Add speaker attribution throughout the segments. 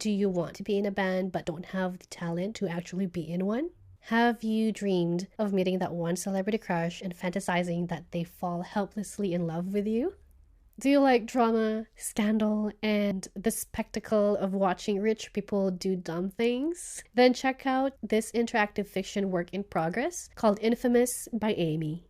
Speaker 1: Do you want to be in a band but don't have the talent to actually be in one? Have you dreamed of meeting that one celebrity crush and fantasizing that they fall helplessly in love with you? Do you like drama, scandal, and the spectacle of watching rich people do dumb things? Then check out this interactive fiction work in progress called Infamous by Amy.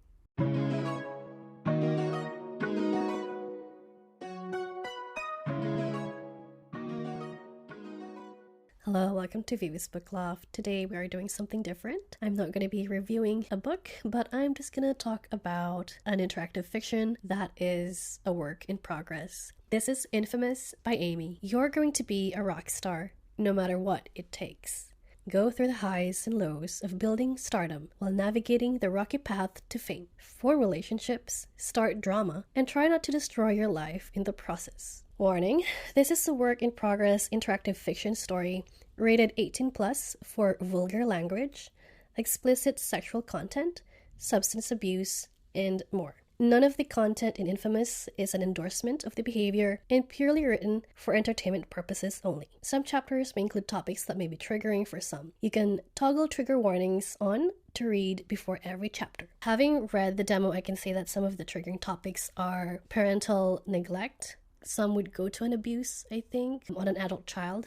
Speaker 1: Hello, welcome to Vivi's Book Loft. Today we are doing something different. I'm not going to be reviewing a book, but I'm just going to talk about an interactive fiction that is a work in progress. This is Infamous by Amy. You're going to be a rock star, no matter what it takes. Go through the highs and lows of building stardom while navigating the rocky path to fame. For relationships, start drama, and try not to destroy your life in the process. Warning, this is a work-in-progress interactive fiction story rated 18+ for vulgar language, explicit sexual content, substance abuse, and more. None of the content in Infamous is an endorsement of the behavior and purely written for entertainment purposes only. Some chapters may include topics that may be triggering for some. You can toggle trigger warnings on to read before every chapter. Having read the demo, I can say that some of the triggering topics are parental neglect. Some would go to an abuse, I think, on an adult child.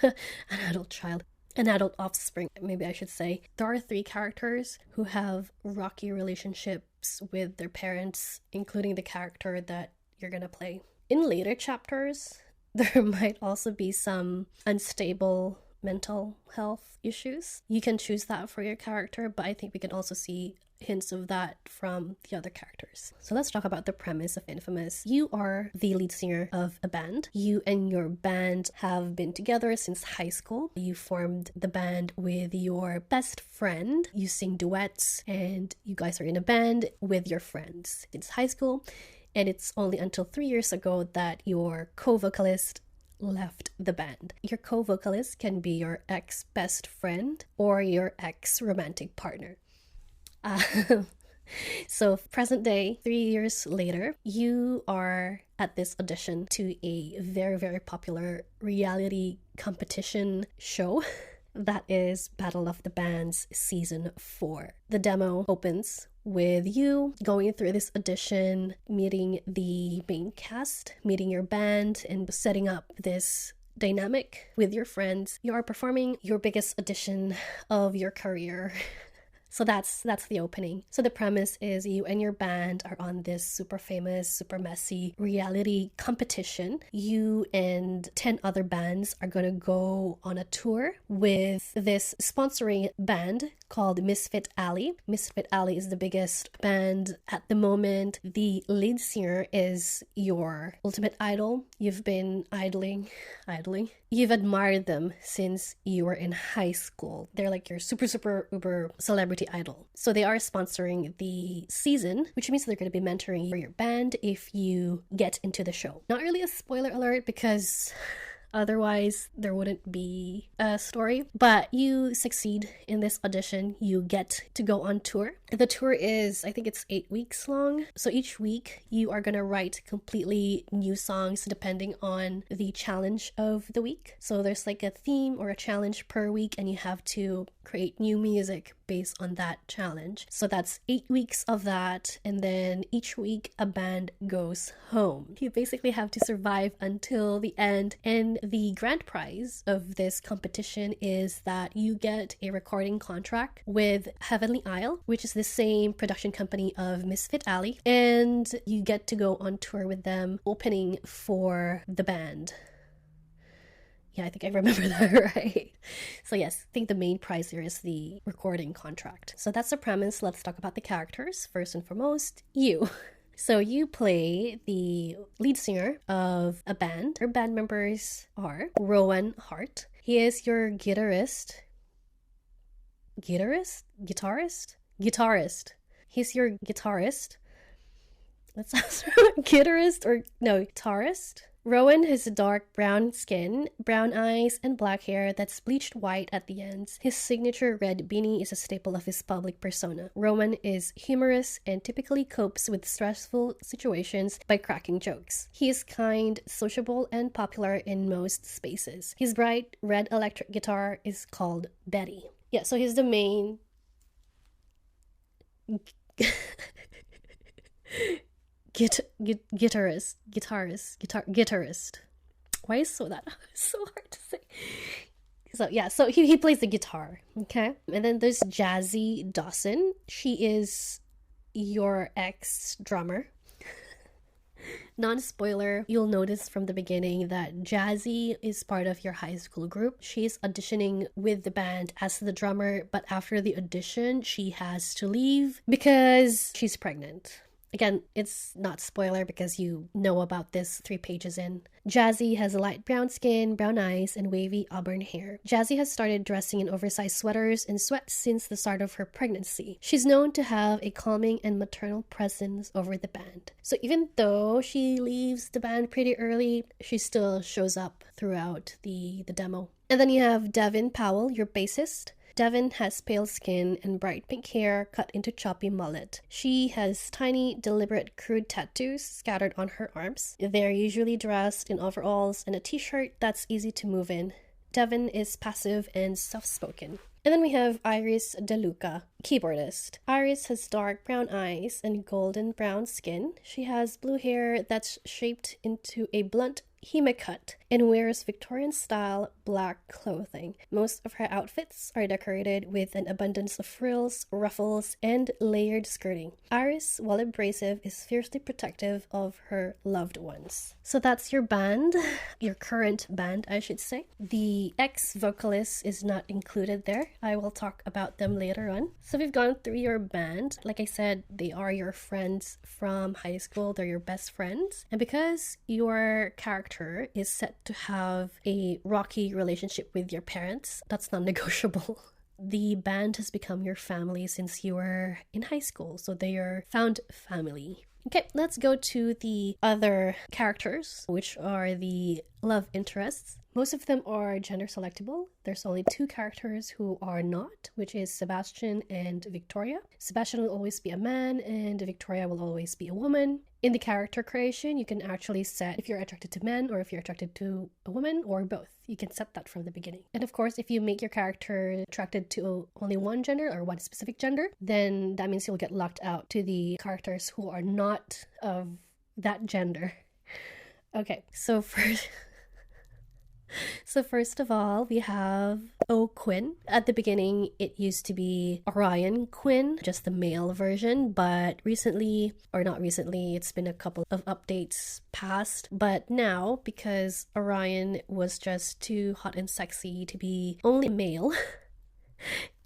Speaker 1: An adult offspring, maybe I should say. There are 3 characters who have rocky relationships with their parents, including the character that you're gonna play. In later chapters, there might also be some unstable mental health issues. You can choose that for your character, but I think we can also see hints of that from the other characters. So let's talk about the premise of Infamous. You are the lead singer of a band. You and your band have been together since high school. You formed the band with your best friend. You sing duets and you guys are in a band with your friends since high school. And it's only until 3 years ago that your co-vocalist left the band. Your co-vocalist can be your ex-best friend or your ex-romantic partner. So present day, 3 years later, you are at this audition to a very, very popular reality competition show that is Battle of the Bands Season 4. The demo opens with you going through this audition, meeting the main cast, meeting your band, and setting up this dynamic with your friends. You are performing your biggest audition of your career. So that's the opening. So the premise is you and your band are on this super famous, super messy reality competition. You and 10 other bands are going to go on a tour with this sponsoring band called Misfit Alley. Misfit Alley is the biggest band at the moment. The lead singer is your ultimate idol. You've been idling. You've admired them since you were in high school. They're like your super, super, uber celebrity idol. So they are sponsoring the season, which means they're going to be mentoring your band if you get into the show. Not really a spoiler alert because otherwise there wouldn't be a story, but you succeed in this audition. You get to go on tour. The tour is, I think it's 8 weeks long. So each week you are going to write completely new songs depending on the challenge of the week. So there's like a theme or a challenge per week and you have to create new music based on that challenge. So that's 8 weeks of that, and then each week a band goes home. You basically have to survive until the end, and the grand prize of this competition is that you get a recording contract with Heavenly Isle, which is the same production company of Misfit Alley, and you get to go on tour with them opening for the band. Yeah, I think I remember that right. So yes, I think the main prize here is the recording contract. So that's the premise. Let's talk about the characters. First and foremost, you. So you play the lead singer of a band. Your band members are Rowan Hart. He is your guitarist. He's your guitarist. Let's ask guitarist. Rowan has dark brown skin, brown eyes, and black hair that's bleached white at the ends. His signature red beanie is a staple of his public persona. Rowan is humorous and typically copes with stressful situations by cracking jokes. He is kind, sociable, and popular in most spaces. His bright red electric guitar is called Betty. Yeah, so he's the main guitarist. Why is that so hard to say? So he plays the guitar, okay? And then there's Jazzy Dawson. She is your ex-drummer. Non-spoiler, you'll notice from the beginning that Jazzy is part of your high school group. She's auditioning with the band as the drummer, but after the audition, she has to leave because she's pregnant. Again, it's not spoiler because you know about this 3 pages in. Jazzy has a light brown skin, brown eyes, and wavy auburn hair. Jazzy has started dressing in oversized sweaters and sweats since the start of her pregnancy. She's known to have a calming and maternal presence over the band. So even though she leaves the band pretty early, she still shows up throughout the demo. And then you have Devin Powell, your bassist. Devin has pale skin and bright pink hair cut into choppy mullet. She has tiny, deliberate, crude tattoos scattered on her arms. They're usually dressed in overalls and a t-shirt that's easy to move in. Devin is passive and soft-spoken. And then we have Iris DeLuca, keyboardist. Iris has dark brown eyes and golden brown skin. She has blue hair that's shaped into a blunt hime cut and wears Victorian-style black clothing. Most of her outfits are decorated with an abundance of frills, ruffles, and layered skirting. Iris, while abrasive, is fiercely protective of her loved ones. So that's your band, your current band, I should say. The ex-vocalist is not included there. I will talk about them later on. So we've gone through your band. Like I said, they are your friends from high school. They're your best friends. And because your character is set to have a rocky relationship with your parents, that's non-negotiable. The band has become your family since you were in high school, so they are found family. Okay, let's go to the other characters, which are the love interests. Most of them are gender selectable. There's only 2 characters who are not, which is Sebastian and Victoria. Sebastian will always be a man and Victoria will always be a woman. In the character creation, you can actually set if you're attracted to men or if you're attracted to a woman or both. You can set that from the beginning. And of course, if you make your character attracted to only one gender or one specific gender, then that means you'll get locked out to the characters who are not of that gender. Okay, so first of all, we have Quinn. At the beginning, it used to be Orion Quinn, just the male version, but recently, or not recently, it's been a couple of updates past, but now, because Orion was just too hot and sexy to be only male,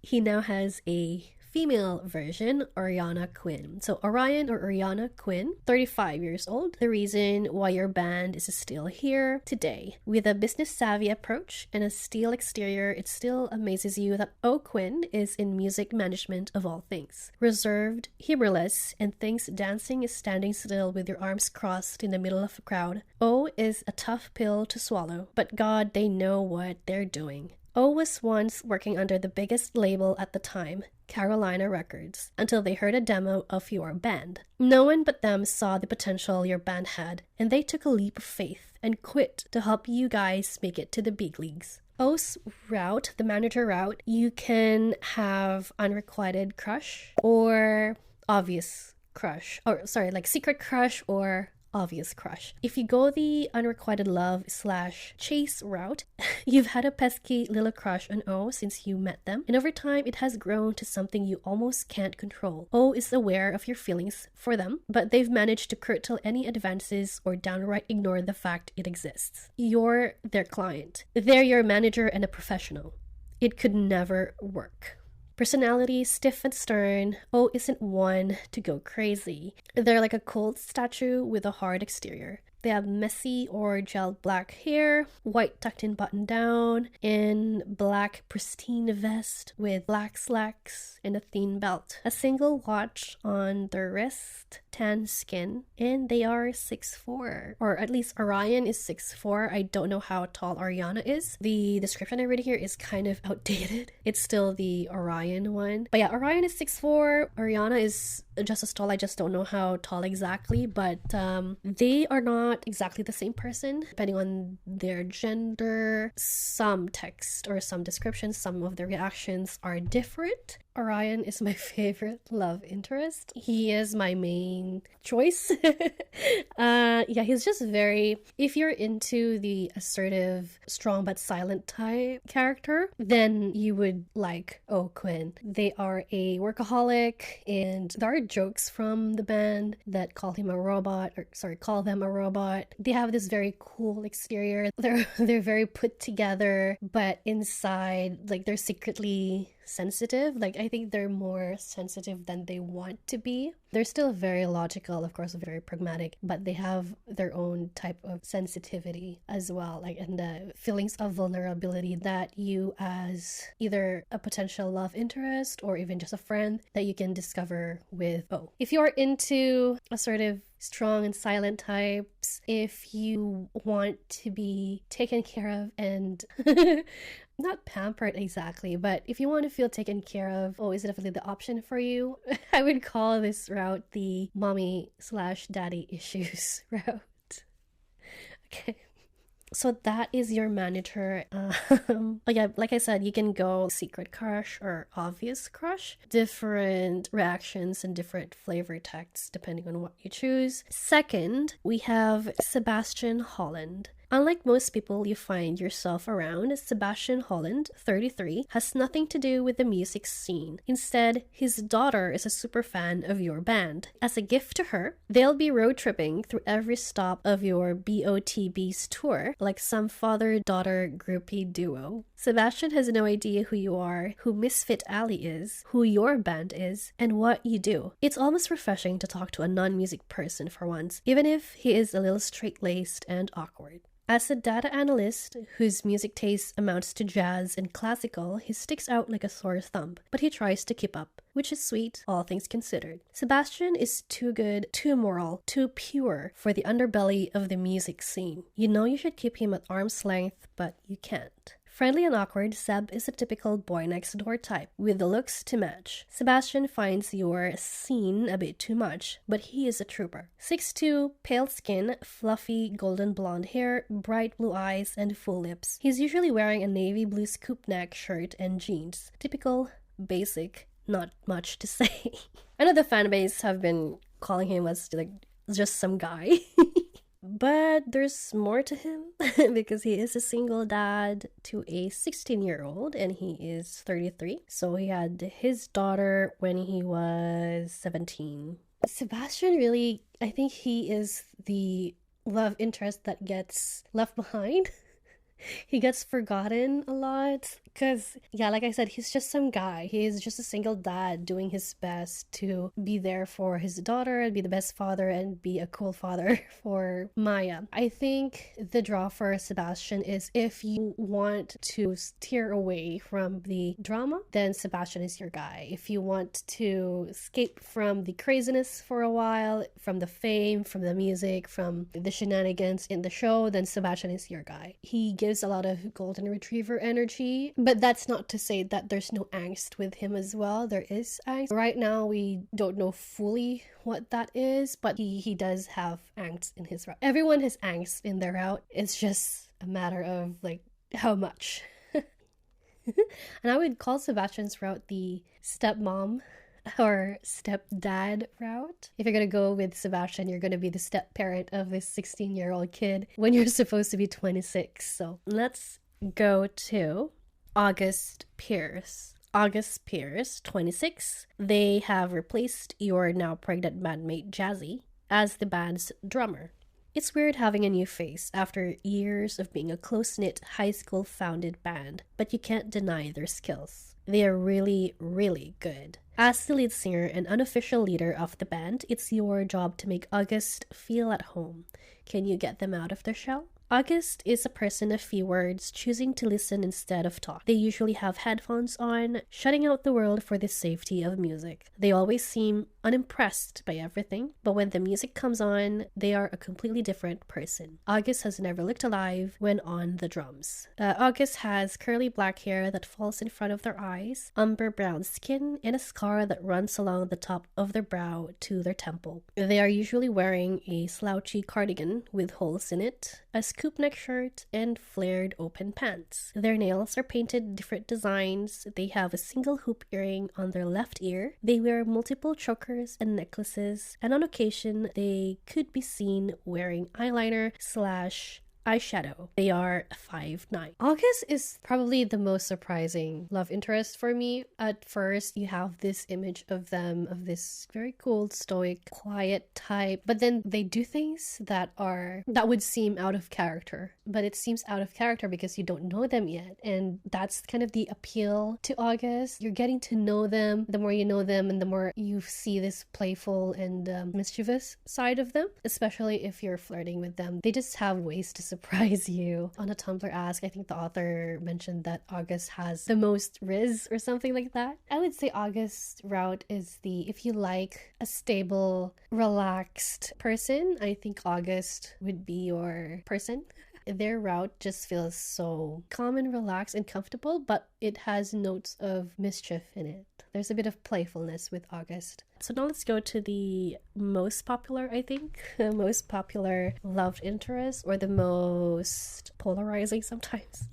Speaker 1: he now has a female version, Oriana Quinn. So Orion or Oriana Quinn, 35 years old. The reason why your band is still here today. With a business-savvy approach and a steel exterior, it still amazes you that Quinn is in music management of all things. Reserved, humorless, and thinks dancing is standing still with your arms crossed in the middle of a crowd. Is a tough pill to swallow, but God, they know what they're doing. Was once working under the biggest label at the time, Carolina Records, until they heard a demo of your band. No one but them saw the potential your band had, and they took a leap of faith and quit to help you guys make it to the big leagues. O's route, the manager route, you can have unrequited crush or obvious crush, like secret crush or obvious crush. If you go the unrequited love / chase route, you've had a pesky little crush on O since you met them, and over time it has grown to something you almost can't control. O is aware of your feelings for them, but they've managed to curtail any advances or downright ignore the fact it exists. You're their client. They're your manager and a professional. It could never work. Personality, stiff and stern, isn't one to go crazy. They're like a cold statue with a hard exterior. They have messy or gel black hair, white tucked in button down, and black pristine vest with black slacks and a thin belt. A single watch on their wrist, tan skin, and they are 6'4", or at least Orion is 6'4". I don't know how tall Ariana is. The description I read here is kind of outdated. It's still the Orion one. But yeah, Orion is 6'4". Ariana is just as tall. I just don't know how tall exactly, but they are not exactly the same person. Depending on their gender, some text or some descriptions, some of the reactions are different. Orion is my favorite love interest. He is my main choice. Yeah, he's just very... If you're into the assertive, strong but silent type character, then you would like Oh Quinn. They are a workaholic, and there are jokes from the band that call them a robot. They have this very cool exterior. They're very put together, but inside, like, they're secretly sensitive. Like, I think they're more sensitive than they want to be. They're still very logical, of course, very pragmatic, but they have their own type of sensitivity as well, like, and the feelings of vulnerability that you, as either a potential love interest or even just a friend, that you can discover with Oh. If you're into assertive, strong and silent types, if you want to be taken care of and not pampered exactly, but if you want to feel taken care of, Oh is definitely the option for you. I would call this route the mommy/daddy issues route. Okay. So that is your manager. Yeah, like I said, you can go secret crush or obvious crush. Different reactions and different flavor texts depending on what you choose. Second, we have Sebastian Holland. Unlike most people you find yourself around, Sebastian Holland, 33, has nothing to do with the music scene. Instead, his daughter is a super fan of your band. As a gift to her, they'll be road tripping through every stop of your B.O.T.B's tour, like some father-daughter groupie duo. Sebastian has no idea who you are, who Misfit Alley is, who your band is, and what you do. It's almost refreshing to talk to a non-music person for once, even if he is a little straight-laced and awkward. As a data analyst whose music taste amounts to jazz and classical, he sticks out like a sore thumb, but he tries to keep up, which is sweet, all things considered. Sebastian is too good, too moral, too pure for the underbelly of the music scene. You know you should keep him at arm's length, but you can't. Friendly and awkward, Seb is a typical boy next door type, with the looks to match. Sebastian finds your scene a bit too much, but he is a trooper. 6'2", pale skin, fluffy golden blonde hair, bright blue eyes, and full lips. He's usually wearing a navy blue scoop neck shirt and jeans. Typical, basic, not much to say. I know the fanbase have been calling him as like just some guy. But there's more to him because he is a single dad to a 16-year-old and he is 33. So he had his daughter when he was 17. Sebastian really, I think he is the love interest that gets left behind. He gets forgotten a lot because, yeah, like I said, he's just some guy. He's just a single dad doing his best to be there for his daughter and be the best father and be a cool father for Maya. I think the draw for Sebastian is if you want to steer away from the drama, then Sebastian is your guy. If you want to escape from the craziness for a while, from the fame, from the music, from the shenanigans in the show, then Sebastian is your guy. He gives a lot of golden retriever energy, but that's not to say that there's no angst with him as well. There is angst. Right now, we don't know fully what that is, but he does have angst in his route. Everyone has angst in their route. It's just a matter of like how much. And I would call Sebastian's route the stepmom or stepdad route. If you're gonna go with Sebastian, you're gonna be the step parent of this 16-year-old kid when you're supposed to be 26. So let's go to August Pierce. August Pierce, 26. They have replaced your now pregnant bandmate Jazzy as the band's drummer. It's weird having a new face after years of being a close-knit high school founded band, but you can't deny their skills. They are really, really good. As the lead singer and unofficial leader of the band, it's your job to make August feel at home. Can you get them out of their shell? August is a person of few words, choosing to listen instead of talk. They usually have headphones on, shutting out the world for the safety of music. They always seem unimpressed by everything, but when the music comes on, they are a completely different person. August has never looked alive when on the drums. August has curly black hair that falls in front of their eyes, umber brown skin, and a scar that runs along the top of their brow to their temple. They are usually wearing a slouchy cardigan with holes in it, a scoop neck shirt, and flared open pants. Their nails are painted different designs. They have a single hoop earring on their left ear. They wear multiple chokers and necklaces, and on occasion they could be seen wearing eyeliner / eyeshadow. They are 5'9". August is probably the most surprising love interest for me. At first, you have this image of them, of this very cool, stoic, quiet type, but then they do things that would seem out of character. But it seems out of character because you don't know them yet, and that's kind of the appeal to August. You're getting to know them. The more you know them, and the more you see this playful and mischievous side of them, especially if you're flirting with them. They just have ways to surprise you. On a Tumblr ask, I think the author mentioned that August has the most riz or something like that. I would say August's route is if you like a stable, relaxed person, I think August would be your person. Their route just feels so calm and relaxed and comfortable, but it has notes of mischief in it. There's a bit of playfulness with August. So now let's go to the most popular, I think, the most popular love interest, or the most polarizing sometimes.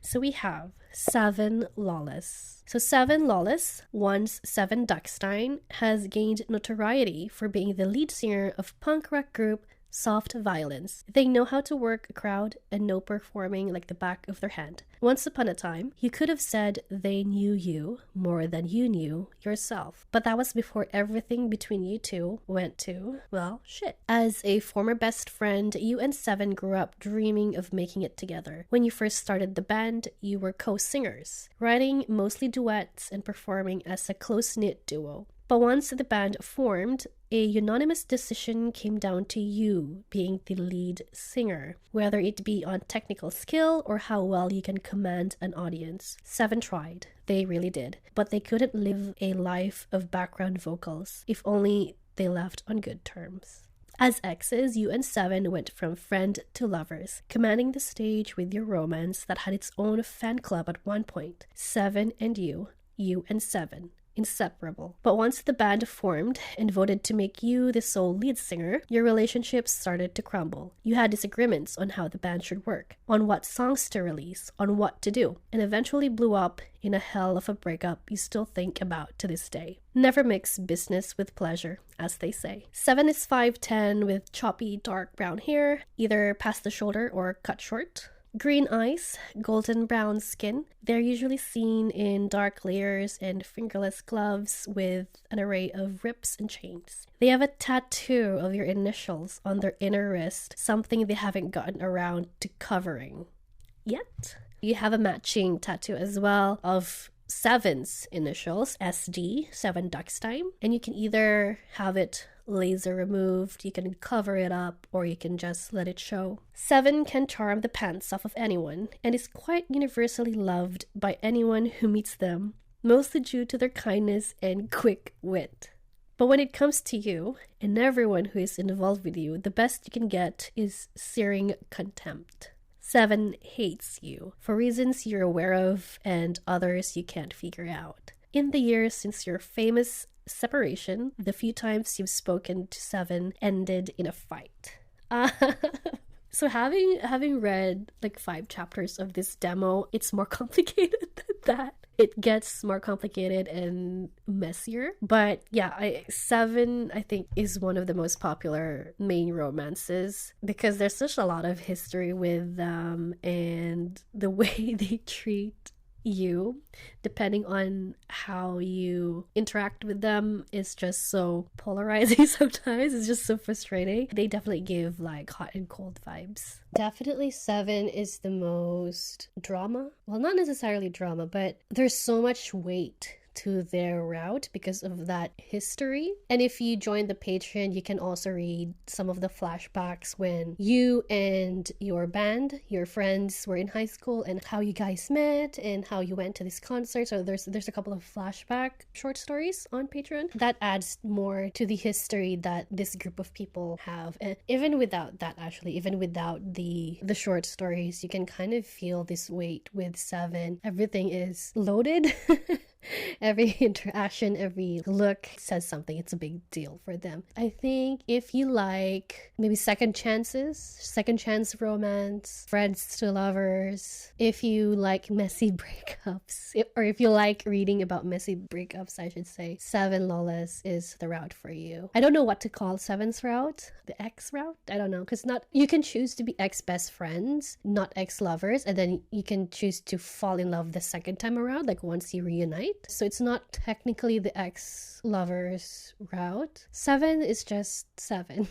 Speaker 1: So we have Seven Lawless. So Seven Lawless, once Seven Duckstein, has gained notoriety for being the lead singer of punk rock group Soft Violence. They know how to work a crowd and know performing like the back of their hand. Once upon a time, you could have said they knew you more than you knew yourself. But that was before everything between you two went to, well, shit. As a former best friend, you and Seven grew up dreaming of making it together. When you first started the band, you were co-singers, writing mostly duets and performing as a close-knit duo. But once the band formed, a unanimous decision came down to you being the lead singer, whether it be on technical skill or how well you can command an audience. Seven tried. They really did. But they couldn't live a life of background vocals, if only they left on good terms. As exes, you and Seven went from friend to lovers, commanding the stage with your romance that had its own fan club at one point. Seven and you and Seven. Inseparable. But once the band formed and voted to make you the sole lead singer, your relationships started to crumble. You had disagreements on how the band should work, on what songs to release, on what to do, and eventually blew up in a hell of a breakup you still think about to this day. Never mix business with pleasure, as they say. Seven is 5'10" with choppy dark brown hair, either past the shoulder or cut short. Green eyes, golden brown skin. They're usually seen in dark layers and fingerless gloves with an array of rips and chains. They have a tattoo of your initials on their inner wrist, something they haven't gotten around to covering yet. You have a matching tattoo as well of Seven's initials, SD, Seven Duckstein, and you can either have it laser removed, you can cover it up, or you can just let it show. Seven can charm the pants off of anyone and is quite universally loved by anyone who meets them, mostly due to their kindness and quick wit. But when it comes to you and everyone who is involved with you, the best you can get is searing contempt. Seven hates you for reasons you're aware of and others you can't figure out. In the years since your famous separation, the few times you've spoken to Seven ended in a fight. So having read like 5 chapters of this demo, it's more complicated than that. It gets more complicated and messier. But yeah, Seven, I think, is one of the most popular main romances because there's such a lot of history with them, and the way they treat you, depending on how you interact with them, is just so polarizing sometimes. It's just so frustrating. They definitely give like hot and cold vibes. Definitely Seven is the most drama. Well, not necessarily drama, but there's so much weight to their route because of that history. And if you join the Patreon, you can also read some of the flashbacks when you and your band, your friends were in high school, and how you guys met and how you went to this concert. So there's a couple of flashback short stories on Patreon that adds more to the history that this group of people have. And even without that, actually, even without the short stories, you can kind of feel this weight with Seven. Everything is loaded. Every interaction, every look says something. It's a big deal for them. I think if you like maybe second chances, second chance romance, friends to lovers, if you like messy breakups, or if you like reading about messy breakups, I should say, Seven Lawless is the route for you. I don't know what to call Seven's route. The ex route? I don't know. Because you can choose to be ex-best friends, not ex-lovers, and then you can choose to fall in love the second time around, like once you reunite. So it's not technically the ex-lovers route. Seven is just Seven.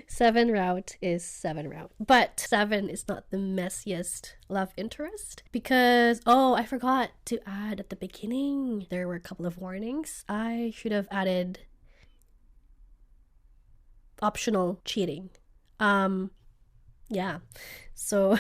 Speaker 1: Seven route is Seven route. But Seven is not the messiest love interest because, I forgot to add at the beginning, there were a couple of warnings. I should have added optional cheating. So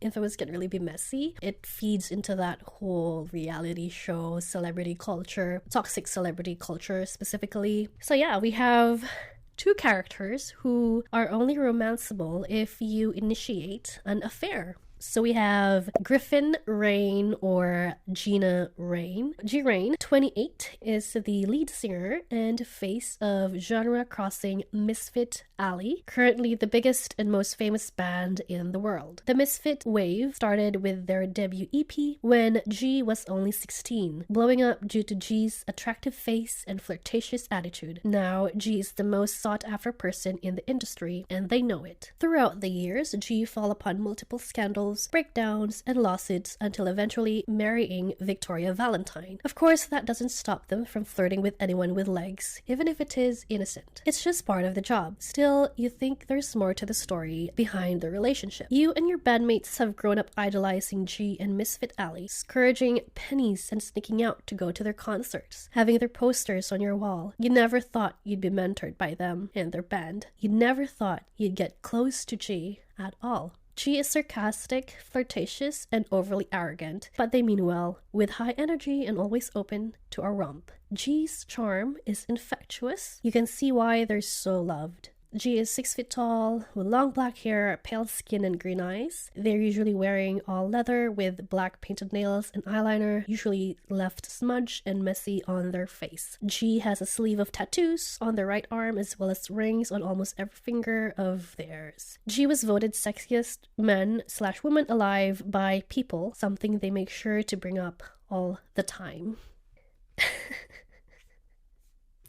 Speaker 1: Infamous can really be messy. It feeds into that whole reality show, celebrity culture, toxic celebrity culture specifically. So yeah, we have two characters who are only romanceable if you initiate an affair. So we have Griffin Rain or Gina Rain. G Rain, 28, is the lead singer and face of genre-crossing Misfit Alley, currently the biggest and most famous band in the world. The Misfit wave started with their W.I.P. when G was only 16, blowing up due to G's attractive face and flirtatious attitude. Now, G is the most sought-after person in the industry, and they know it. Throughout the years, G fell upon multiple scandals, breakdowns, and lawsuits until eventually marrying Victoria Valentine. Of course, that doesn't stop them from flirting with anyone with legs, even if it is innocent. It's just part of the job. Still, you think there's more to the story behind the relationship. You and your bandmates have grown up idolizing G and Misfit Alley, scourging pennies and sneaking out to go to their concerts, having their posters on your wall. You never thought you'd be mentored by them and their band. You never thought you'd get close to G at all. G is sarcastic, flirtatious, and overly arrogant, but they mean well, with high energy and always open to a romp. G's charm is infectious. You can see why they're so loved. G is 6 feet tall, with long black hair, pale skin, and green eyes. They're usually wearing all leather with black painted nails and eyeliner, usually left smudged and messy on their face. G has a sleeve of tattoos on their right arm as well as rings on almost every finger of theirs. G was voted sexiest man/woman alive by People, something they make sure to bring up all the time.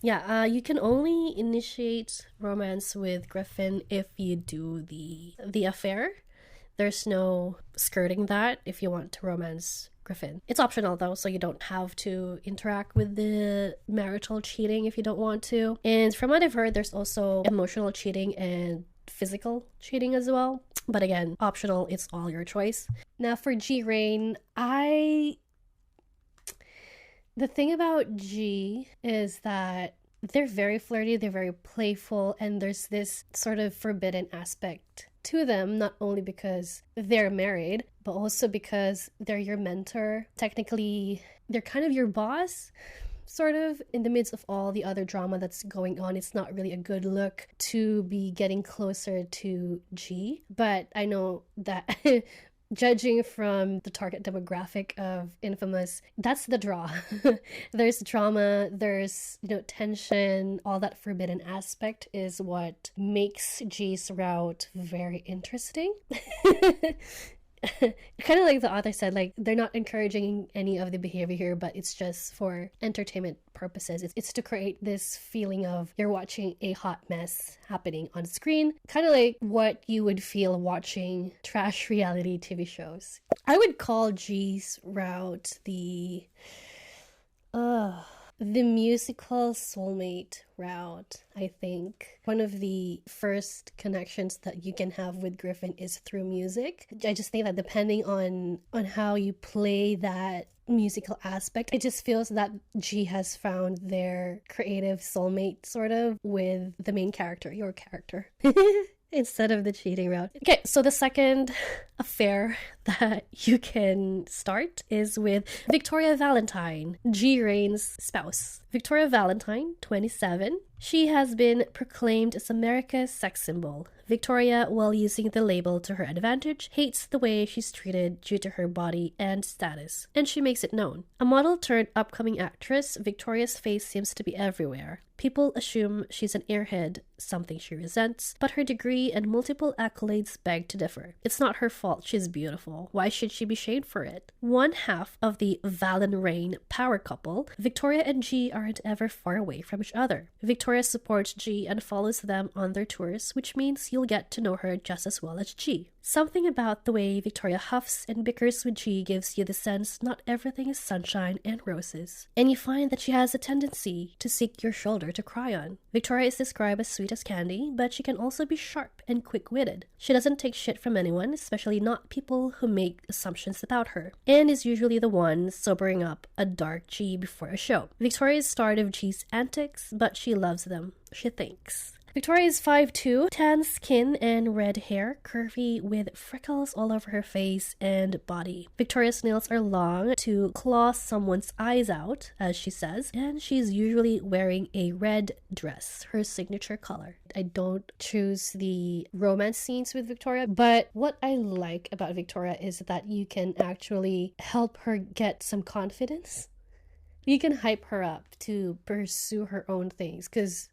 Speaker 1: Yeah, you can only initiate romance with Griffin if you do the affair. There's no skirting that if you want to romance Griffin. It's optional though, so you don't have to interact with the marital cheating if you don't want to. And from what I've heard, there's also emotional cheating and physical cheating as well. But again, optional, it's all your choice. Now for G Rain, the thing about G is that they're very flirty, they're very playful, and there's this sort of forbidden aspect to them, not only because they're married, but also because they're your mentor. Technically, they're kind of your boss, sort of, in the midst of all the other drama that's going on. It's not really a good look to be getting closer to G, but I know that judging from the target demographic of Infamous, that's the draw. There's drama, there's, tension, all that forbidden aspect is what makes G's route very interesting. Kind of like the author said, like, they're not encouraging any of the behavior here, but it's just for entertainment purposes. It's to create this feeling of you're watching a hot mess happening on screen, kind of like what you would feel watching trash reality TV shows. I would call G's route the the musical soulmate route. I think one of the first connections that you can have with Griffin is through music. I just think that depending on how you play that musical aspect, it just feels that G has found their creative soulmate sort of with the main character, your character. Instead of the cheating route. Okay, so the second affair that you can start is with Victoria Valentine, G Rain's spouse. Victoria Valentine, 27. She has been proclaimed as America's sex symbol. Victoria, while using the label to her advantage, hates the way she's treated due to her body and status, and she makes it known. A model turned upcoming actress, Victoria's face seems to be everywhere. People assume she's an airhead, something she resents, but her degree and multiple accolades beg to differ. It's not her fault she's beautiful. Why should she be shamed for it? One half of the Valen-Rain power couple, Victoria and G aren't ever far away from each other. Victoria supports G and follows them on their tours, which means you'll get to know her just as well as G. Something about the way Victoria huffs and bickers with G gives you the sense not everything is sunshine and roses. And you find that she has a tendency to seek your shoulder to cry on. Victoria is described as sweet as candy, but she can also be sharp and quick-witted. She doesn't take shit from anyone, especially not people who make assumptions about her, and is usually the one sobering up a dark G before a show. Victoria is starred of G's antics, but she loves them, she thinks. Victoria is 5'2", tan skin and red hair, curvy with freckles all over her face and body. Victoria's nails are long to claw someone's eyes out, as she says, and she's usually wearing a red dress, her signature color. I don't choose the romance scenes with Victoria, but what I like about Victoria is that you can actually help her get some confidence. You can hype her up to pursue her own things, because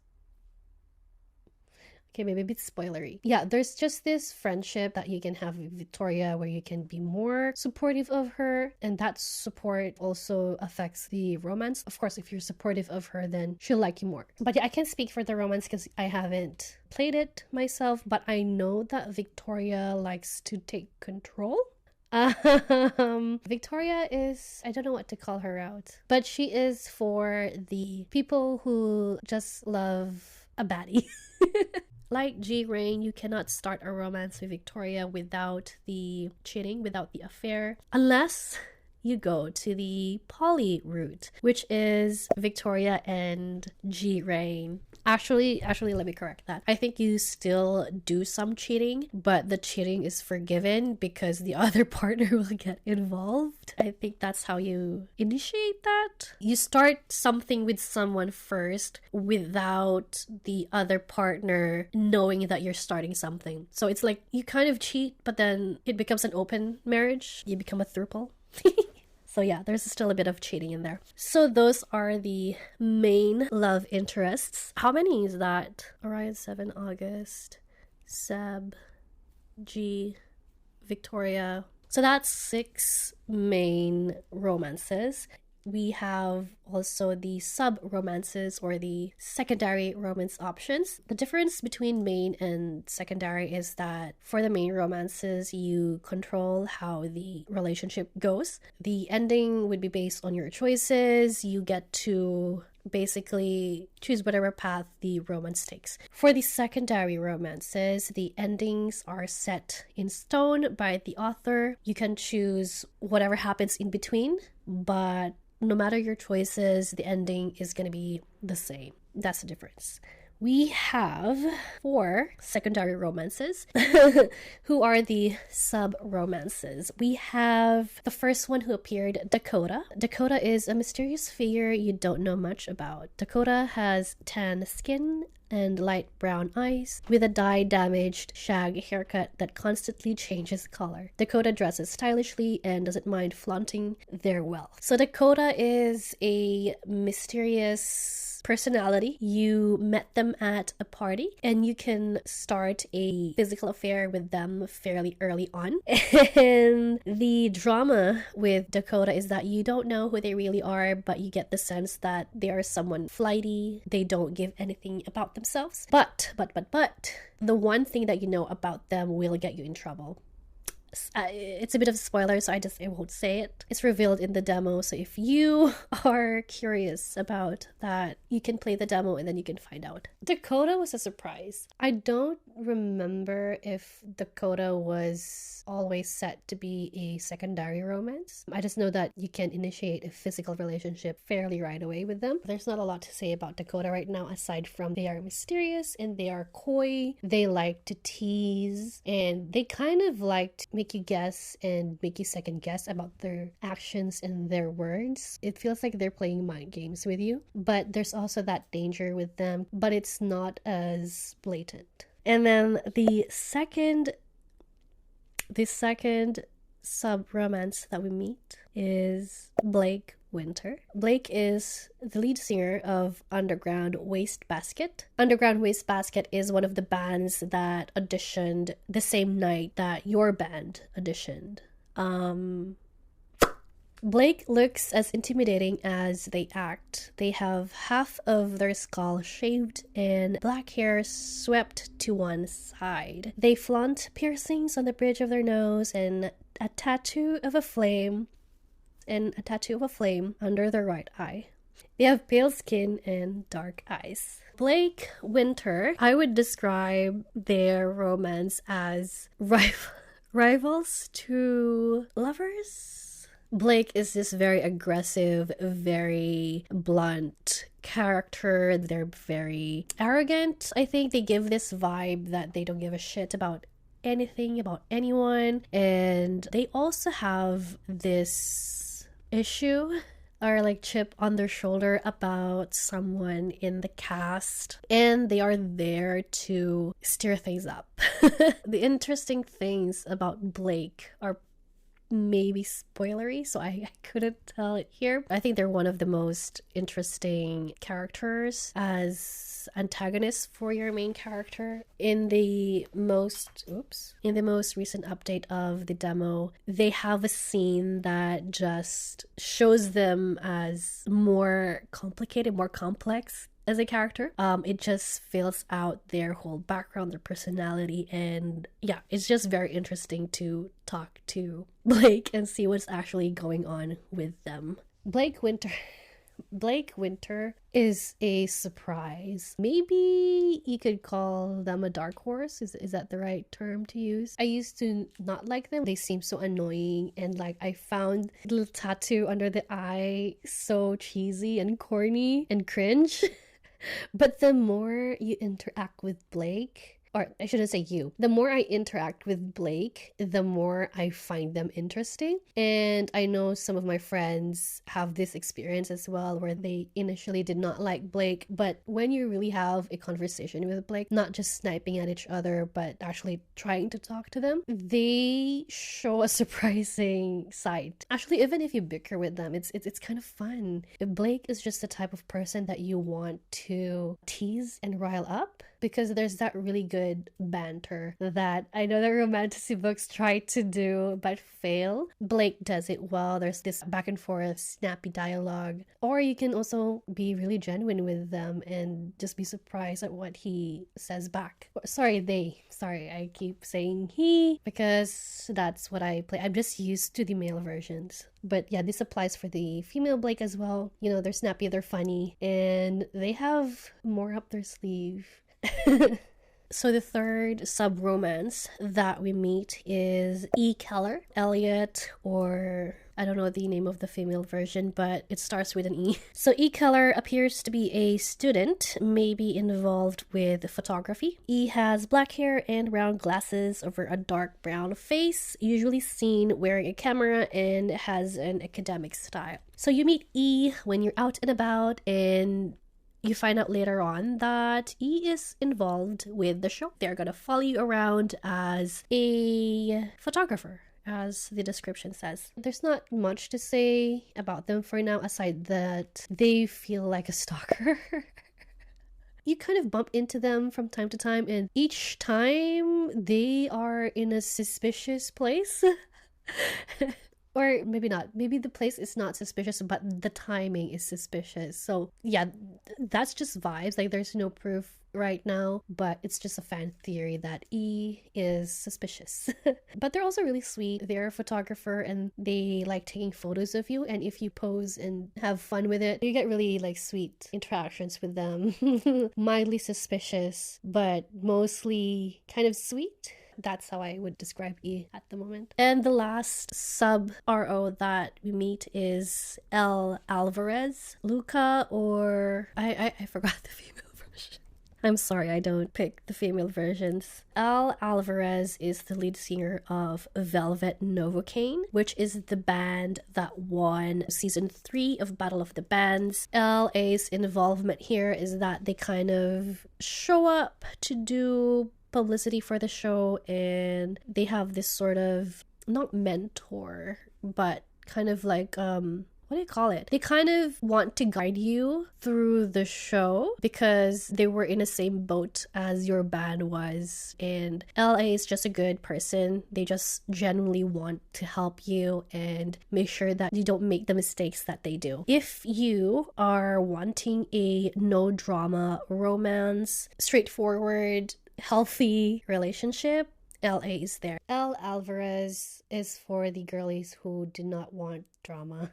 Speaker 1: okay, maybe a bit spoilery. Yeah, there's just this friendship that you can have with Victoria where you can be more supportive of her, and that support also affects the romance. Of course, if you're supportive of her, then she'll like you more. But yeah, I can't speak for the romance because I haven't played it myself, but I know that Victoria likes to take control. Victoria is, I don't know what to call her out, but she is for the people who just love a baddie. Like G Rain, you cannot start a romance with Victoria without the cheating, without the affair, unless you go to the poly route, which is Victoria and G Rain. Actually, let me correct that. I think you still do some cheating, but the cheating is forgiven because the other partner will get involved. I think that's how you initiate that. You start something with someone first without the other partner knowing that you're starting something. So it's like you kind of cheat, but then it becomes an open marriage. You become a throuple. So yeah, there's still a bit of cheating in there. So those are the main love interests. How many is that? Orion 7, August, Seb, G, Victoria. So that's 6 main romances. We have also the sub-romances or the secondary romance options. The difference between main and secondary is that for the main romances, you control how the relationship goes. The ending would be based on your choices. You get to basically choose whatever path the romance takes. For the secondary romances, the endings are set in stone by the author. You can choose whatever happens in between, but no matter your choices, the ending is going to be the same. That's the difference. We have 4 secondary romances who are the sub-romances. We have the first one who appeared, Dakota. Dakota is a mysterious figure you don't know much about. Dakota has tan skin and light brown eyes with a dye-damaged shag haircut that constantly changes color. Dakota dresses stylishly and doesn't mind flaunting their wealth. So Dakota is a mysterious personality. You met them at a party and you can start a physical affair with them fairly early on. And the drama with Dakota is that you don't know who they really are, but you get the sense that they are someone flighty. They don't give anything about themselves. But the one thing that you know about them will get you in trouble. It's a bit of a spoiler, so I won't say it. It's revealed in the demo, so if you are curious about that, you can play the demo and then you can find out. Dakota was a surprise. I don't remember if Dakota was always set to be a secondary romance. I just know that you can initiate a physical relationship fairly right away with them. There's not a lot to say about Dakota right now, aside from they are mysterious and they are coy. They like to tease, and they kind of like to make you guess and make you second guess about their actions and their words. It feels like they're playing mind games with you, but there's also that danger with them, but it's not as blatant. And then the second sub-romance that we meet is Blake Winter. Blake is the lead singer of Underground Wastebasket. Underground Wastebasket is one of the bands that auditioned the same night that your band auditioned. Blake looks as intimidating as they act. They have half of their skull shaved and black hair swept to one side. They flaunt piercings on the bridge of their nose and a tattoo of a flame under their right eye. They have pale skin and dark eyes. Blake Winter, I would describe their romance as rivals to lovers. Blake is this very aggressive, very blunt character. They're very arrogant. I think they give this vibe that they don't give a shit about anything, about anyone. And they also have this issue or like chip on their shoulder about someone in the cast, and they are there to stir things up. The interesting things about Blake are maybe spoilery, so I couldn't tell it here. I think they're one of the most interesting characters as antagonists for your main character. In the most recent update of the demo, they have a scene that just shows them as more complicated, more complex as a character. It just fills out their whole background, their personality, and yeah, it's just very interesting to talk to Blake and see what's actually going on with them. Blake Winter is a surprise. Maybe you could call them a dark horse. Is that the right term to use? I used to not like them. They seem so annoying, and like I found the little tattoo under the eye so cheesy and corny and cringe. But the more you interact with Blake, or I shouldn't say you, the more I interact with Blake, the more I find them interesting. And I know some of my friends have this experience as well, where they initially did not like Blake, but when you really have a conversation with Blake, not just sniping at each other, but actually trying to talk to them, they show a surprising side. Actually, even if you bicker with them, it's kind of fun. Blake is just the type of person that you want to tease and rile up, because there's that really good banter that I know that romantasy books try to do but fail. Blake does it well. There's this back and forth snappy dialogue. Or you can also be really genuine with them and just be surprised at what he says back. Sorry, I keep saying he because that's what I play. I'm just used to the male versions. But yeah, this applies for the female Blake as well. You know, they're snappy, they're funny, and they have more up their sleeve. So the third sub-romance that we meet is E. Keller, Elliot, or I don't know the name of the female version, but it starts with an E. So E. Keller appears to be a student, maybe involved with photography. E has black hair and round glasses over a dark brown face, usually seen wearing a camera, and has an academic style. So you meet E when you're out and about, and you find out later on that E is involved with the show. They're gonna follow you around as a photographer, as the description says. There's not much to say about them for now, aside that they feel like a stalker. You kind of bump into them from time to time, and each time they are in a suspicious place. Or maybe not. Maybe the place is not suspicious, but the timing is suspicious. So yeah, that's just vibes. Like there's no proof right now, but it's just a fan theory that E is suspicious. But they're also really sweet. They're a photographer and they like taking photos of you, and if you pose and have fun with it, you get really like sweet interactions with them. Mildly suspicious, but mostly kind of sweet. That's how I would describe E at the moment. And the last sub RO that we meet is L. Alvarez. Luca, or I forgot the female version. I'm sorry, I don't pick the female versions. L. Alvarez is the lead singer of Velvet Novocaine, which is the band that won season 3 of Battle of the Bands. LA's involvement here is that they kind of show up to do publicity for the show, and they have this sort of, not mentor, but kind of like what do you call it? They kind of want to guide you through the show because they were in the same boat as your band was. And LA is just a good person. They just genuinely want to help you and make sure that you don't make the mistakes that they do. If you are wanting a no drama romance, straightforward, healthy relationship, LA is there. L. Alvarez is for the girlies who do not want drama.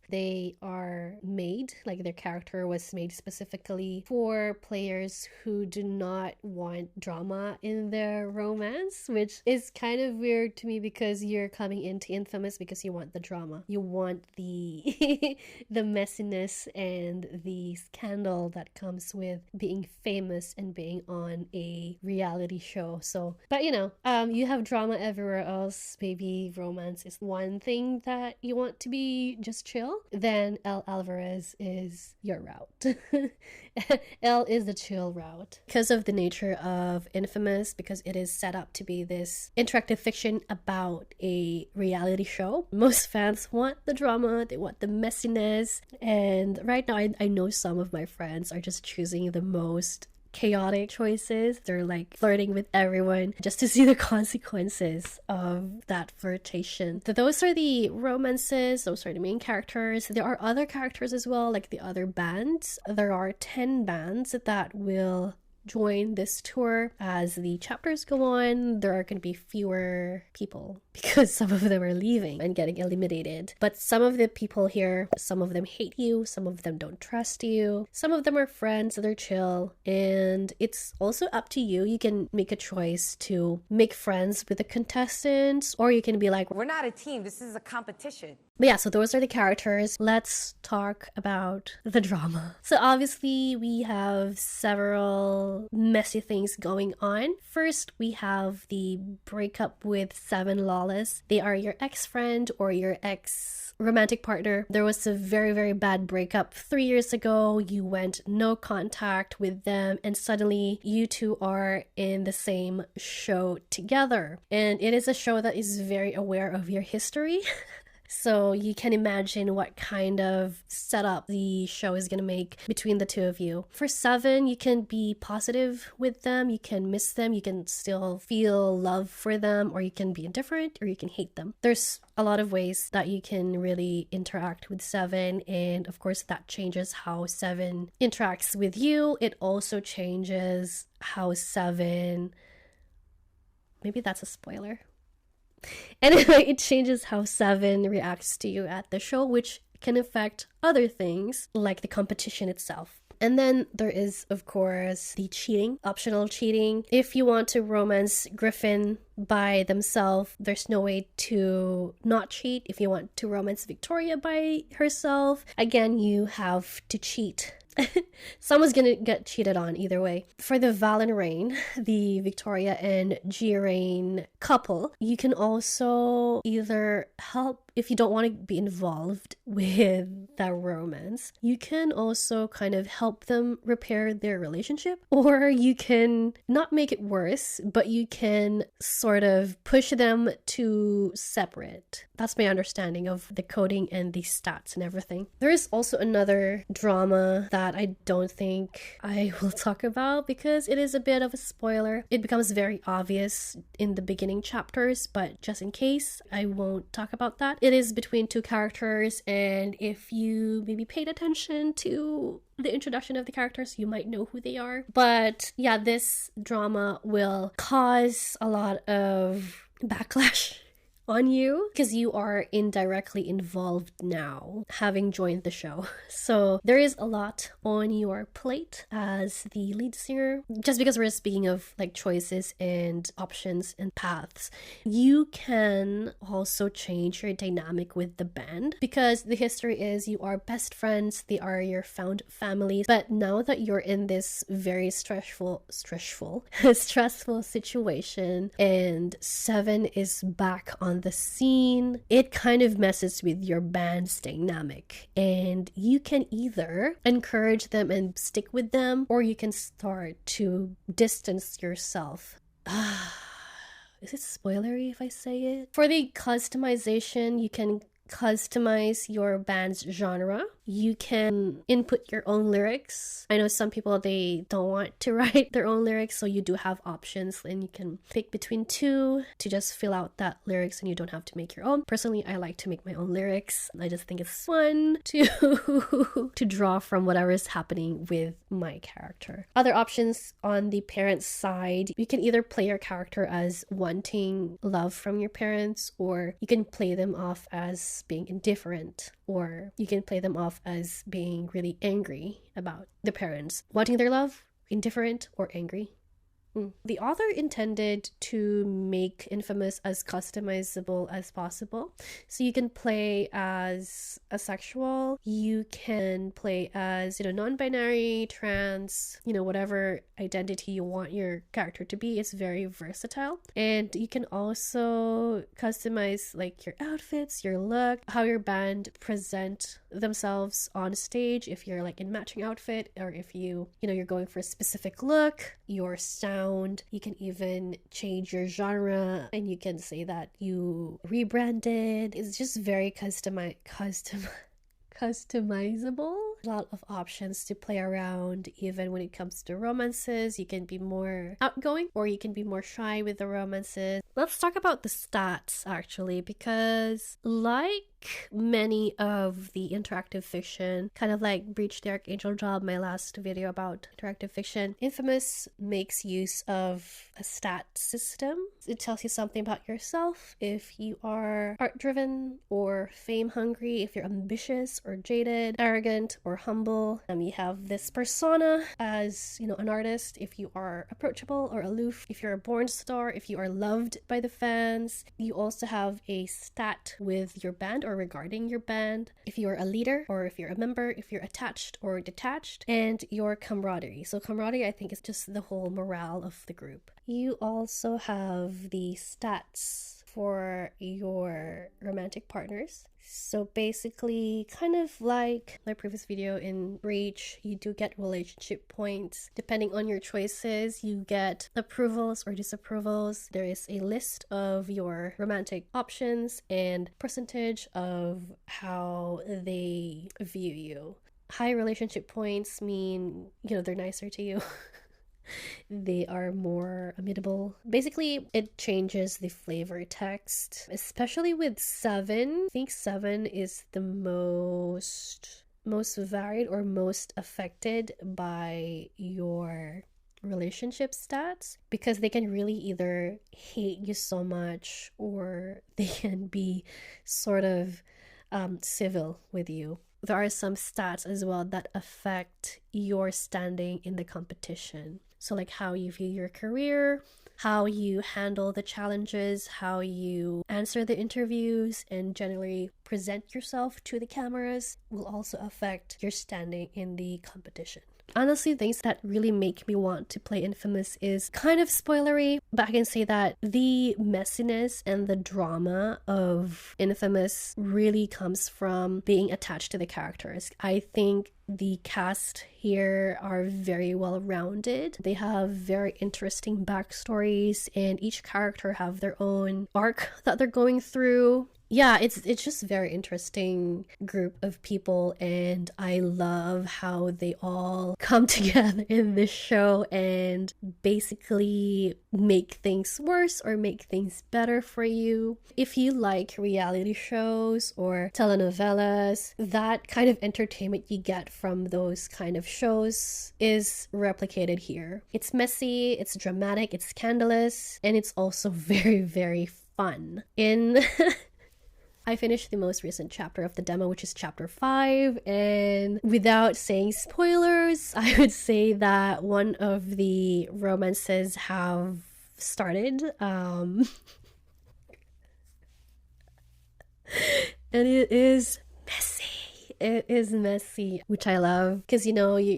Speaker 1: They are made, like their character was made specifically for players who do not want drama in their romance, which is kind of weird to me because you're coming into Infamous because you want the drama. You want the the messiness and the scandal that comes with being famous and being on a reality show. So, but you know, you have drama everywhere else. Maybe romance is one thing that you want to be just chill. Then L. Alvarez is your route. L is the chill route. Because of the nature of Infamous, because it is set up to be this interactive fiction about a reality show, most fans want the drama, they want the messiness, and right now I know some of my friends are just choosing the most chaotic choices. They're like flirting with everyone just to see the consequences of that flirtation. So those are the romances, those are the main characters. There are other characters as well, like the other bands. There are 10 bands that will join this tour. As the chapters go on, there are going to be fewer people because some of them are leaving and getting eliminated. But some of the people here, some of them hate you, some of them don't trust you, some of them are friends, they're chill, and it's also up to you. You can make a choice to make friends with the contestants, or you can be like,
Speaker 2: we're not a team, this is a competition.
Speaker 1: But yeah, so those are the characters. Let's talk about the drama. So obviously we have several messy things going on. First, we have the breakup with Seven Lawless. They are your ex-friend or your ex-romantic partner. There was a very, very bad breakup 3 years ago. You went no contact with them, and suddenly you two are in the same show together. And it is a show that is very aware of your history. So you can imagine what kind of setup the show is going to make between the two of you. For Seven, you can be positive with them, you can miss them, you can still feel love for them, or you can be indifferent, or you can hate them. There's a lot of ways that you can really interact with Seven, and of course that changes how Seven interacts with you. It also changes how Seven... Maybe that's a spoiler. Anyway, it changes how Seven reacts to you at the show, which can affect other things like the competition itself. And then there is, of course, the cheating, optional cheating. If you want to romance Griffin by themselves, there's no way to not cheat. If you want to romance Victoria by herself, again, you have to cheat. Someone's gonna get cheated on either way. For the Val and Rain, the Victoria and G-Rain couple, you can also either help if you don't want to be involved with that romance. You can also kind of help them repair their relationship, or you can not make it worse, but you can sort of push them to separate. That's my understanding of the coding and the stats and everything. There is also another drama that I don't think I will talk about because it is a bit of a spoiler. It becomes very obvious in the beginning chapters, but just in case, I won't talk about that. it is between two characters, and if you maybe paid attention to the introduction of the characters, you might know who they are. But yeah, this drama will cause a lot of backlash on you because you are indirectly involved now, having joined the show. So there is a lot on your plate as the lead singer. Just because we're speaking of like choices and options and paths, you can also change your dynamic with the band, because the history is you are best friends, they are your found family. But now that you're in this very stressful situation, and Seven is back on the scene, it kind of messes with your band's dynamic, and you can either encourage them and stick with them, or you can start to distance yourself. Is it spoilery if I say it? For the customization, you can customize your band's genre. You can input your own lyrics. I know some people, they don't want to write their own lyrics, so you do have options, and you can pick between two to just fill out that lyrics, and you don't have to make your own. Personally, I like to make my own lyrics. I just think it's fun to to draw from whatever is happening with my character. Other options on the parents' side, you can either play your character as wanting love from your parents, or you can play them off as being indifferent, or you can play them off as being really angry about the parents, wanting their love, indifferent, or angry. The author intended to make Infamous as customizable as possible. So you can play as asexual, you can play as, non-binary, trans, whatever identity you want your character to be. It's very versatile. And you can also customize like your outfits, your look, how your band present themselves on stage, if you're like in matching outfit, or if you're going for a specific look, your sound. You can even change your genre, and you can say that you rebranded. It's just very customizable. A lot of options to play around. Even when it comes to romances, you can be more outgoing, or you can be more shy with the romances. Let's talk about the stats, actually, because like many of the interactive fiction, kind of like Breach the Archangel Job, my last video about interactive fiction, Infamous makes use of a stat system. It tells you something about yourself, if you are art-driven or fame-hungry, if you're ambitious or jaded, arrogant or humble. You have this persona as, an artist, if you are approachable or aloof, if you're a born star, if you are loved by the fans. You also have a stat with your band or regarding your band, if you're a leader or if you're a member, if you're attached or detached, and your camaraderie. So camaraderie, I think, is just the whole morale of the group. You also have the stats for your romantic partners. So basically, kind of like my previous video in Breach, you do get relationship points. Depending on your choices, you get approvals or disapprovals. There is a list of your romantic options and percentage of how they view you. High relationship points mean, they're nicer to you. They are more amenable. Basically, it changes the flavor text, especially with 7. I think 7 is the most varied or most affected by your relationship stats, because they can really either hate you so much, or they can be sort of civil with you. There are some stats as well that affect your standing in the competition. So like how you view your career, how you handle the challenges, how you answer the interviews, and generally present yourself to the cameras will also affect your standing in the competition. Honestly, things that really make me want to play Infamous is kind of spoilery, but I can say that the messiness and the drama of Infamous really comes from being attached to the characters. I think the cast here are very well rounded. They have very interesting backstories, and each character have their own arc that they're going through. yeah, it's just a very interesting group of people, and I love how they all come together in this show and basically make things worse or make things better for you. If you like reality shows or telenovelas, that kind of entertainment you get from those kind of shows is replicated here. It's messy, it's dramatic, it's scandalous, and it's also very, very fun. I finished the most recent chapter of the demo, which is chapter 5, and without saying spoilers, I would say that one of the romances have started. And it is messy. It is messy, which I love, because you already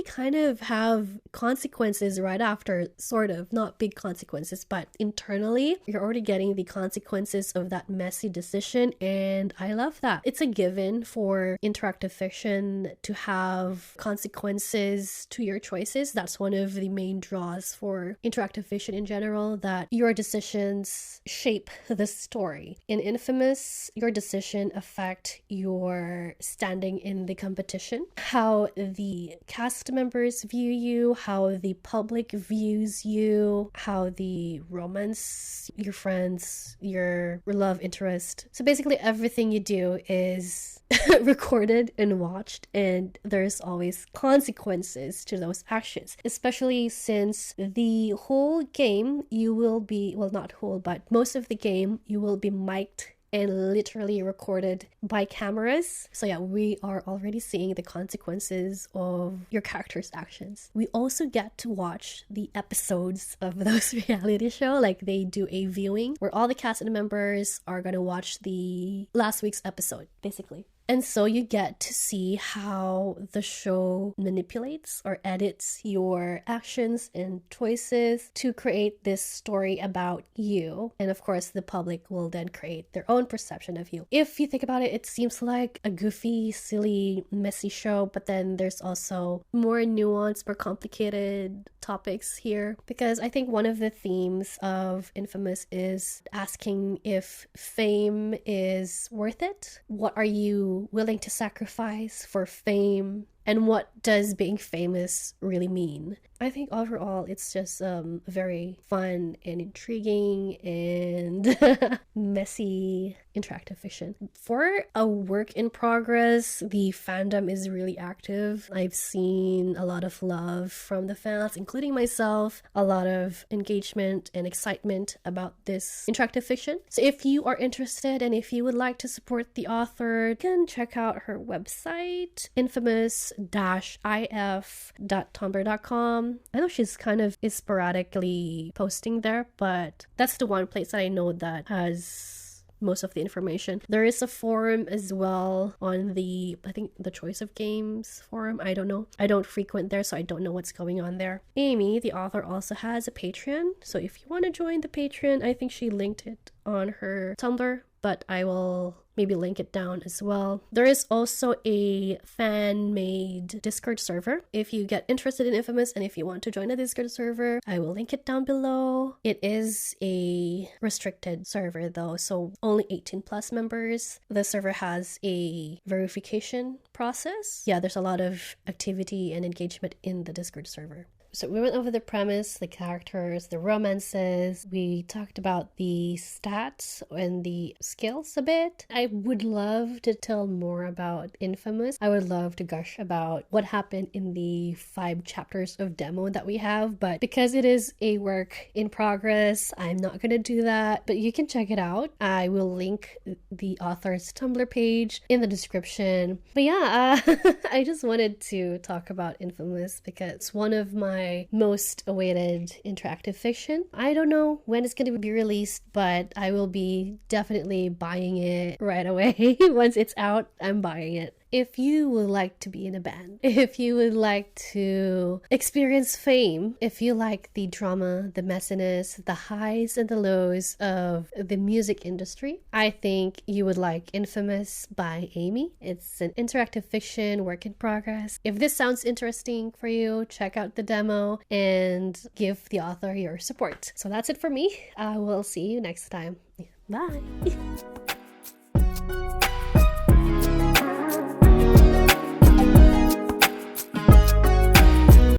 Speaker 1: kind of have consequences right after, sort of, not big consequences, but internally you're already getting the consequences of that messy decision, and I love that. It's a given for interactive fiction to have consequences to your choices. That's one of the main draws for interactive fiction in general, that your decisions shape the story. In Infamous, your decision affect your standing in the competition, how the cast members view you, how the public views you, how the romance, your friends, your love interest. So basically everything you do is recorded and watched, and there's always consequences to those actions, especially since the whole game you will be, well, not whole, but most of the game you will be mic'd and literally recorded by cameras. So yeah, we are already seeing the consequences of your character's actions. We also get to watch the episodes of those reality show, like they do a viewing where all the cast and members are gonna watch the last week's episode, basically. And so you get to see how the show manipulates or edits your actions and choices to create this story about you. And of course, the public will then create their own perception of you. If you think about it, it seems like a goofy, silly, messy show, but then there's also more nuanced, more complicated topics here. Because I think one of the themes of Infamous is asking if fame is worth it. What are you willing to sacrifice for fame? And what does being famous really mean? I think overall it's just very fun and intriguing and messy interactive fiction. For a work in progress, the fandom is really active. I've seen a lot of love from the fans, including myself, a lot of engagement and excitement about this interactive fiction. So if you are interested and if you would like to support the author, you can check out her website, infamous-if.tumblr.com. I know she's kind of is sporadically posting there, but that's the one place that I know that has most of the information. There is a forum as well on the, I think, the Choice of Games forum. I don't know. I don't frequent there, so I don't know what's going on there. Amy, the author, also has a Patreon. So if you want to join the Patreon, I think she linked it on her Tumblr, but I will maybe link it down as well. There is also a fan-made Discord server. If you get interested in Infamous and if you want to join a Discord server, I will link it down below. It is a restricted server though, so only 18 plus members. The server has a verification process. Yeah, there's a lot of activity and engagement in the Discord server. So we went over the premise, the characters, the romances. We talked about the stats and the skills a bit. I would love to tell more about Infamous. I would love to gush about what happened in the 5 chapters of demo that we have, but because it is a work in progress, I'm not going to do that, but you can check it out. I will link the author's Tumblr page in the description. But yeah, I just wanted to talk about Infamous because it's one of my most awaited interactive fiction. I don't know when it's going to be released, but I will be definitely buying it right away. Once it's out, I'm buying it. If you would like to be in a band, if you would like to experience fame, if you like the drama, the messiness, the highs and the lows of the music industry, I think you would like Infamous by Amy. It's an interactive fiction work in progress. If this sounds interesting for you, check out the demo and give the author your support. So that's it for me. I will see you next time. Bye.